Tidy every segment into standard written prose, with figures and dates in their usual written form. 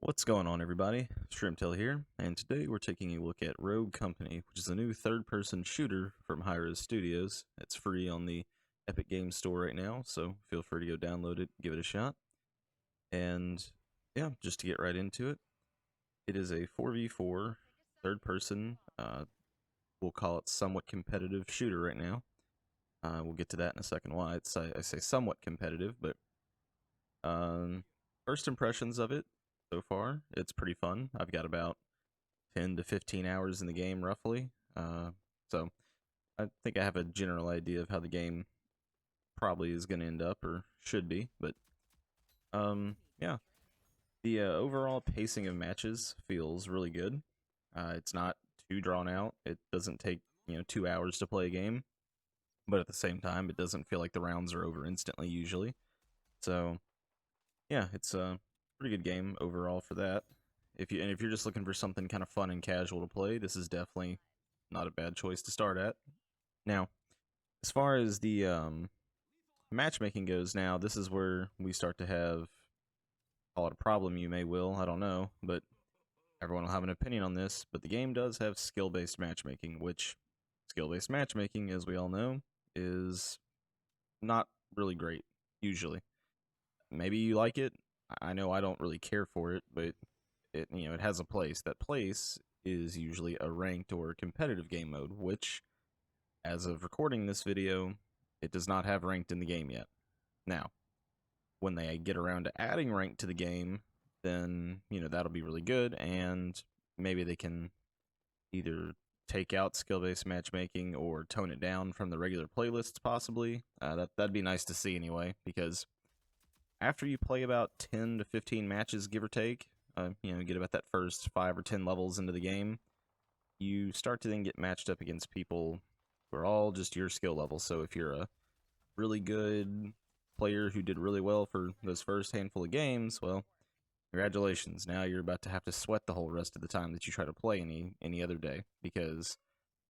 What's going on, everybody? Shrimptail here, and today we're taking a look at Rogue Company, which is a new third-person shooter from Hi-Rez Studios. It's free on the Epic Games Store right now, so feel free to go download it, give it a shot. And yeah, just to get right into it, it is a 4v4 third-person, we'll call it somewhat competitive shooter right now. We'll get to that in a second why I say somewhat competitive, but first impressions of it so far, it's pretty fun. I've got about 10 to 15 hours in the game, roughly. So I think I have a general idea of how the game probably is going to end up, or should be. But yeah, the overall pacing of matches feels really good. It's not too drawn out. It doesn't take 2 hours to play a game, but at the same time, it doesn't feel like the rounds are over instantly usually. So yeah, it's a pretty good game overall for that. If you're just looking for something kind of fun and casual to play, this is definitely not a bad choice to start at. Now, as far as the matchmaking goes, now this is where we start to have, call it a problem, you may will, I don't know, but everyone will have an opinion on this. But the game does have skill-based matchmaking, which skill-based matchmaking, as we all know, is not really great usually. Maybe you like it. I know I don't really care for it, but it has a place. That place is usually a ranked or competitive game mode, which, as of recording this video, it does not have ranked in the game yet. Now, when they get around to adding ranked to the game, then that'll be really good, and maybe they can either take out skill-based matchmaking or tone it down from the regular playlists, possibly. That'd be nice to see anyway, because after you play about 10 to 15 matches, give or take, get about that first 5 or 10 levels into the game, you start to then get matched up against people who are all just your skill level. So if you're a really good player who did really well for those first handful of games, well, congratulations. Now you're about to have to sweat the whole rest of the time that you try to play any other day, because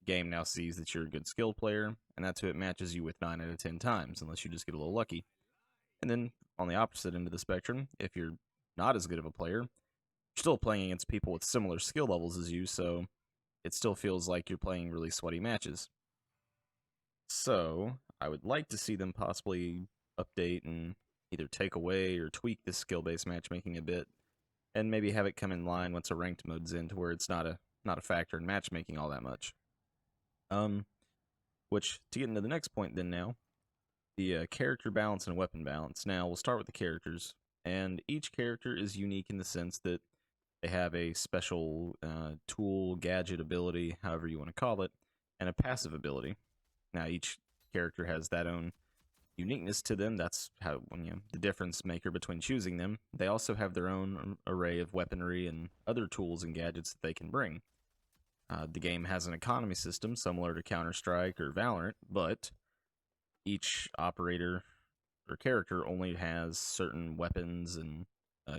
the game now sees that you're a good skill player, and that's who it matches you with 9 out of 10 times, unless you just get a little lucky. And then on the opposite end of the spectrum, if you're not as good of a player, you're still playing against people with similar skill levels as you, so it still feels like you're playing really sweaty matches. So I would like to see them possibly update and either take away or tweak this skill-based matchmaking a bit, and maybe have it come in line once a ranked mode's in, to where it's not a factor in matchmaking all that much. Which, to get into the next point then now, the character balance and weapon balance. Now, we'll start with the characters, and each character is unique in the sense that they have a special tool, gadget, ability, however you want to call it, and a passive ability. Now, each character has that own uniqueness to them. That's how the difference maker between choosing them. They also have their own array of weaponry and other tools and gadgets that they can bring. The game has an economy system similar to Counter-Strike or Valorant, but each operator or character only has certain weapons and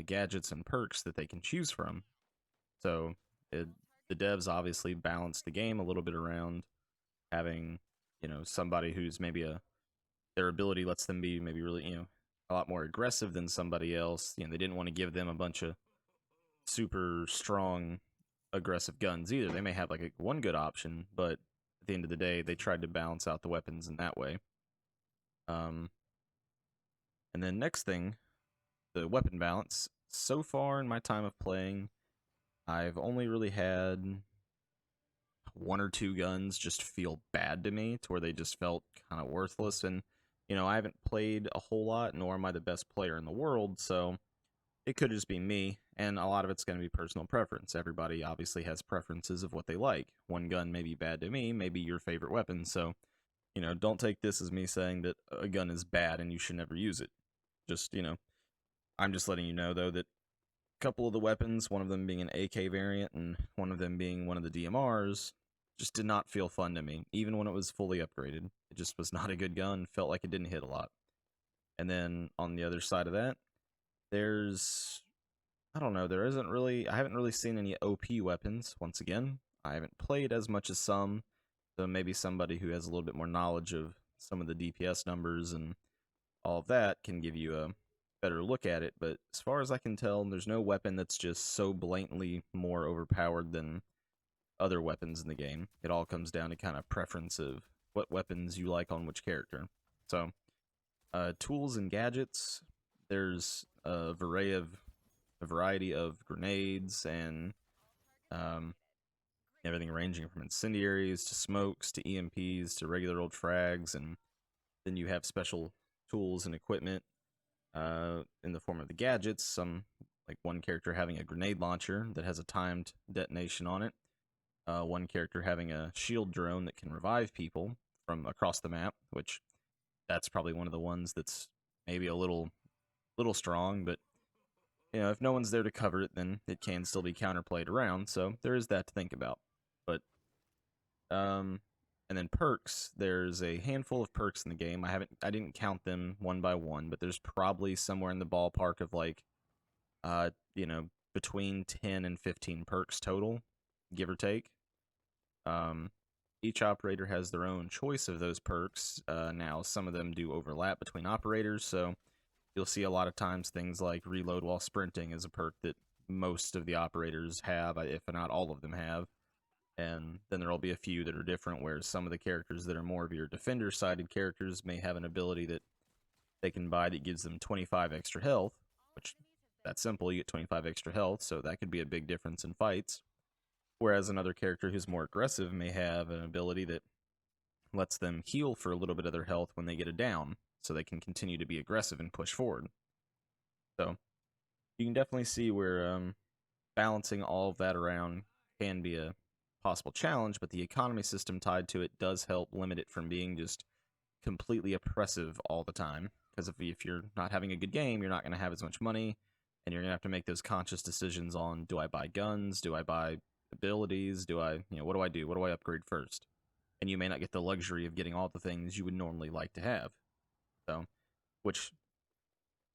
gadgets and perks that they can choose from. So the devs obviously balance the game a little bit around having somebody who's maybe their ability lets them be maybe really a lot more aggressive than somebody else. They didn't want to give them a bunch of super strong aggressive guns either. They may have like one good option, but at the end of the day, they tried to balance out the weapons in that way. And then next thing, the weapon balance. So far in my time of playing, I've only really had 1 or 2 guns just feel bad to me, to where they just felt kind of worthless. And I haven't played a whole lot, nor am I the best player in the world, so it could just be me, and a lot of it's going to be personal preference. Everybody obviously has preferences of what they like. One gun may be bad to me, maybe your favorite weapon, so don't take this as me saying that a gun is bad and you should never use it. Just, I'm just letting you know, though, that a couple of the weapons, one of them being an AK variant and one of them being one of the DMRs, just did not feel fun to me, even when it was fully upgraded. It just was not a good gun, felt like it didn't hit a lot. And then on the other side of that, I don't know, I haven't really seen any OP weapons, once again. I haven't played as much as some, so maybe somebody who has a little bit more knowledge of some of the DPS numbers and all of that can give you a better look at it, but as far as I can tell, there's no weapon that's just so blatantly more overpowered than other weapons in the game. It all comes down to kind of preference of what weapons you like on which character. So, tools and gadgets, there's a variety of grenades and um, everything ranging from incendiaries to smokes to EMPs to regular old frags, and then you have special tools and equipment in the form of the gadgets. Some, like one character having a grenade launcher that has a timed detonation on it. One character having a shield drone that can revive people from across the map, which that's probably one of the ones that's maybe a little strong, but if no one's there to cover it, then it can still be counterplayed around. So there is that to think about. But and then perks. There's a handful of perks in the game. I didn't count them one by one, but there's probably somewhere in the ballpark of like, uh, you know, between 10 and 15 perks total, give or take. Um, each operator has their own choice of those perks. Now, some of them do overlap between operators, so you'll see a lot of times things like reload while sprinting is a perk that most of the operators have, if not all of them have. And then there'll be a few that are different, where some of the characters that are more of your defender-sided characters may have an ability that they can buy that gives them 25 extra health, which, that's simple, you get 25 extra health, so that could be a big difference in fights. Whereas another character who's more aggressive may have an ability that lets them heal for a little bit of their health when they get a down, so they can continue to be aggressive and push forward. So you can definitely see where balancing all of that around can be a possible challenge, but the economy system tied to it does help limit it from being just completely oppressive all the time. Because if you're not having a good game, you're not going to have as much money, and you're going to have to make those conscious decisions on, do I buy guns? Do I buy abilities? What do I do? What do I upgrade first? And you may not get the luxury of getting all the things you would normally like to have. So, which,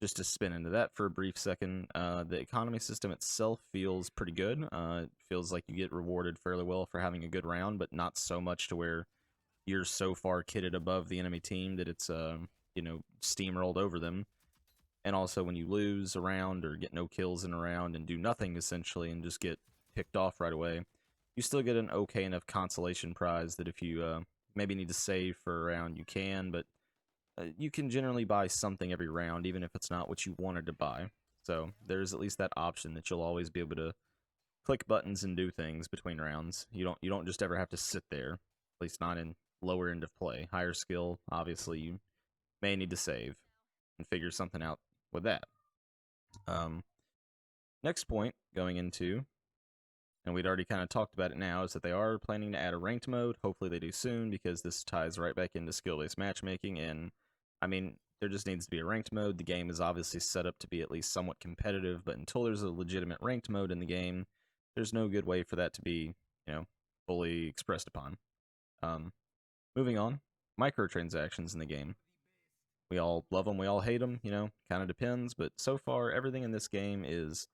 just to spin into that for a brief second, the economy system itself feels pretty good. It feels like you get rewarded fairly well for having a good round, but not so much to where you're so far kitted above the enemy team that it's steamrolled over them. And also, when you lose a round or get no kills in a round and do nothing essentially and just get picked off right away, you still get an okay enough consolation prize that if you maybe need to save for a round, you can, but you can generally buy something every round, even if it's not what you wanted to buy. So there's at least that option that you'll always be able to click buttons and do things between rounds. You don't just ever have to sit there, at least not in lower end of play. Higher skill, obviously, you may need to save and figure something out with that. Um, Next point going into, and we'd already kind of talked about it now, is that they are planning to add a ranked mode. Hopefully they do soon, because this ties right back into skill-based matchmaking. And I mean, there just needs to be a ranked mode. The game is obviously set up to be at least somewhat competitive, but until there's a legitimate ranked mode in the game, there's no good way for that to be, fully expressed upon. Moving on, microtransactions in the game. We all love them, we all hate them, kind of depends, but so far, everything in this game is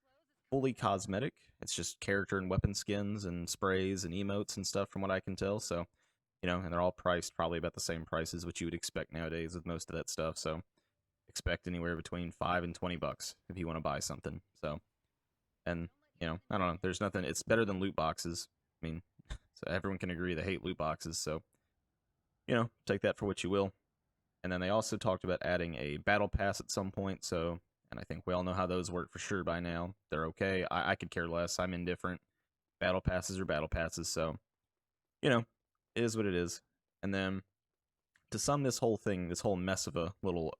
fully cosmetic. It's just character and weapon skins and sprays and emotes and stuff from what I can tell, so, and they're all priced probably about the same prices, which you would expect nowadays with most of that stuff, so expect anywhere between $5 and $20 if you want to buy something, so, and, I don't know, there's nothing, it's better than loot boxes. I mean, so everyone can agree they hate loot boxes, so, take that for what you will. And then they also talked about adding a battle pass at some point, so, and I think we all know how those work for sure by now. They're okay. I could care less. I'm indifferent. Battle passes are battle passes, so, it is what it is. And then, to sum this whole thing, this whole mess of a little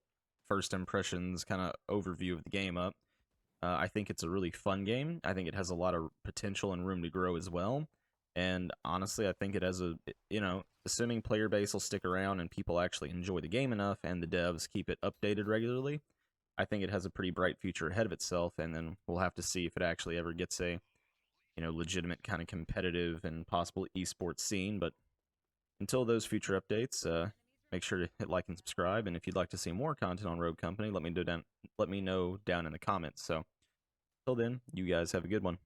first impressions kind of overview of the game up, I think it's a really fun game. I think it has a lot of potential and room to grow as well. And honestly, I think it has assuming player base will stick around and people actually enjoy the game enough and the devs keep it updated regularly, I think it has a pretty bright future ahead of itself. And then we'll have to see if it actually ever gets a, legitimate kind of competitive and possible esports scene. But until those future updates, make sure to hit like and subscribe. And if you'd like to see more content on Rogue Company, let me know down in the comments. So, till then, you guys have a good one.